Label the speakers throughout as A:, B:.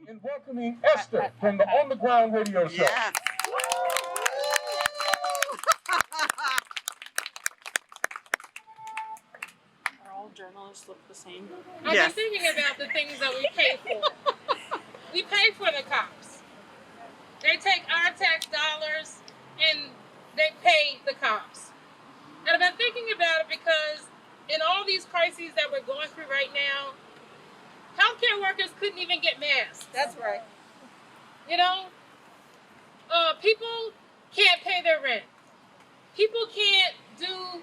A: in welcoming Esther from the On the Ground radio show.
B: Yes.
C: Are all journalists look the same?
D: I've
B: Yes.
D: been thinking about the things that we pay for. We pay for the cops. They take our tax dollars and they pay the cops. And I've been thinking about it because in all these crises that we're going through right now, healthcare workers couldn't even get masks.
E: That's right.
D: You know, people can't pay their rent. People can't do,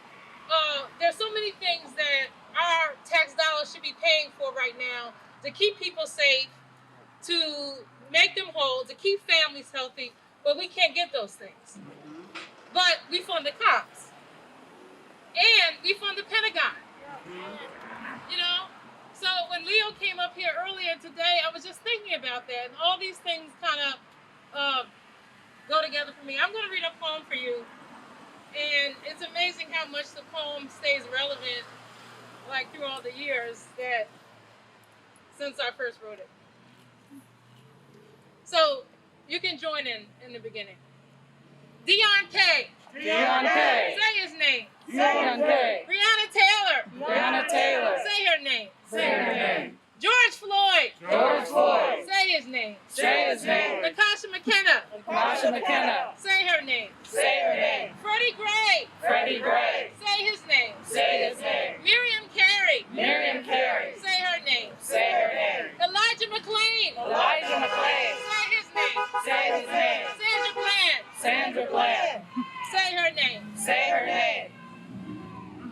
D: there's so many things that our tax dollars should be paying for right now to keep people safe, to make them whole, to keep families healthy, but we can't get those things. But we fund the cops. And we fund the Pentagon. You know? So when Leo came up here earlier today, I was just thinking about that. And all these things kind of go together for me. I'm going to read a poem for you. And it's amazing how much the poem stays relevant, like through all the years that since I first wrote it. So you can join in the beginning. Deon Kay.
C: Deon Kay.
D: Say his name.
C: Deon Kay.
D: Breonna Taylor.
C: Breonna Taylor.
D: Say her name.
C: Say her name.
D: George Floyd.
C: George Floyd.
D: Say his name.
C: Say his name.
D: Natasha McKenna.
C: Natasha McKenna.
D: Say her name.
C: Say her name.
D: Freddie Gray.
C: Freddie Gray.
D: Say his name.
C: Say his name.
D: Miriam Carey.
C: Miriam Carey.
D: Say her name.
C: Say her name.
D: Elijah McClain.
C: Elijah McClain.
D: Say his name.
C: Say his name.
D: Sandra Bland.
C: Sandra Bland.
D: Say her name.
C: Say her name.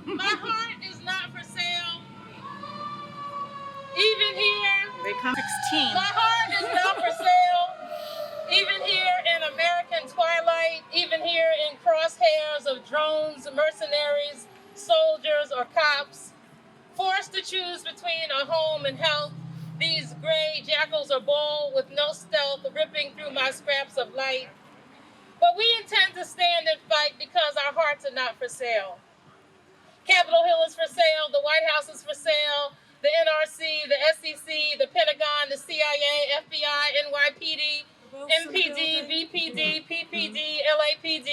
D: My heart is not for sale. Even here.
B: They come 16.
D: My heart is not for sale. Even here in American twilight, even here in crosshairs of drones, mercenaries, soldiers, or cops, forced to choose between a home and health, these gray jackals are bold with no stealth, ripping through my scraps of light. But we intend to stand and fight because our hearts are not for sale. Capitol Hill is for sale, the White House is for sale, the NRC, the SEC, the Pentagon, the CIA, FBI, NYPD, MPD, BPD, PPD, LAPD,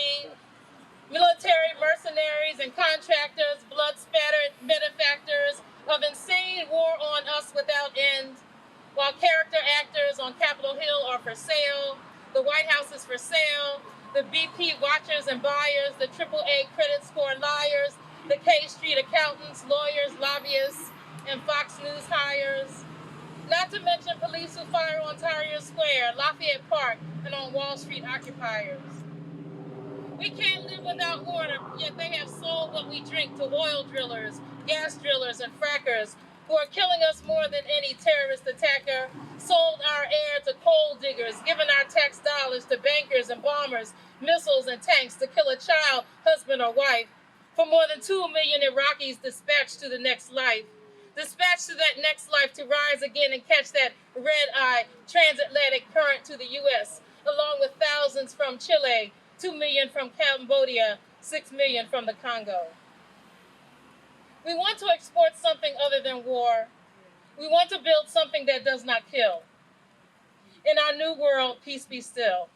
D: military mercenaries and contractors, blood-spattered benefactors of insane war on us without end, while character actors on Capitol Hill are for sale, the White House is for sale, the BP watchers and buyers, the AAA credit score liars, the K Street accountants, lawyers, lobbyists, and Fox News hires. Not to mention police who fire on Tahrir Square, Lafayette Park, and on Wall Street occupiers. We can't live without water, yet they have sold what we drink to oil drillers, gas drillers, and frackers who are killing us more than any terrorist attacker, sold our air to coal diggers, given our tax dollars to bankers and bombers, missiles and tanks to kill a child, husband, or wife, for more than 2 million Iraqis dispatched to the next life. Dispatched to that next life to rise again and catch that red-eye transatlantic current to the U.S., along with thousands from Chile, 2 million from Cambodia, 6 million from the Congo. We want to export something other than war. We want to build something that does not kill. In our new world, peace be still.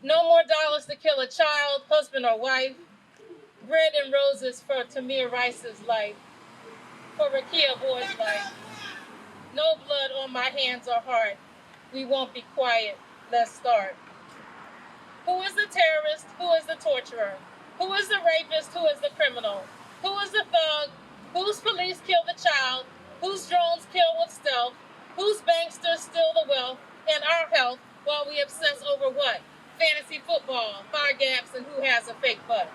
D: No more dollars to kill a child, husband, or wife. Bread and roses for Tamir Rice's life. For Rakia Boyd's life. No blood on my hands or heart. We won't be quiet. Let's start. Who is the terrorist? Who is the torturer? Who is the rapist? Who is the criminal? Who is the thug? Whose police kill the child? Whose drones kill with stealth? Whose banksters steal the wealth and our health while we obsess over what? Fantasy football, fire gaps, and who has a fake butt?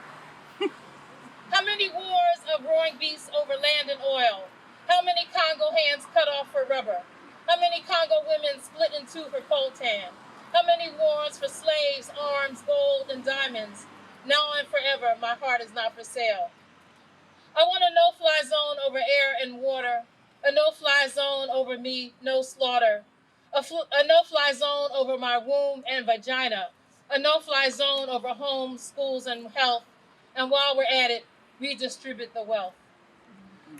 D: How many wars of roaring beasts over land and oil? How many Congo hands cut off for rubber? How many Congo women split in two for coltan? How many wars for slaves, arms, gold, and diamonds? Now and forever, my heart is not for sale. I want a no-fly zone over air and water, a no-fly zone over me, no slaughter, a no-fly zone over my womb and vagina, a no-fly zone over homes, schools, and health, and while we're at it, redistribute the wealth.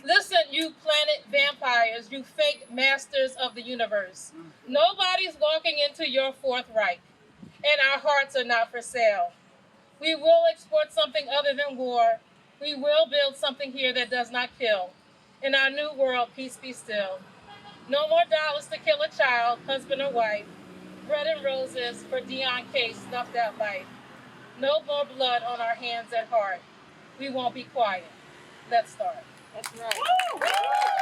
D: Listen, you planet vampires, you fake masters of the universe. Nobody's walking into your Fourth Reich, and our hearts are not for sale. We will export something other than war. We will build something here that does not kill. In our new world, peace be still. No more dollars to kill a child, husband or wife. Bread and roses for Deon Kay snuffed out life. No more blood on our hands and heart. We won't be quiet. Let's start.
C: That's right.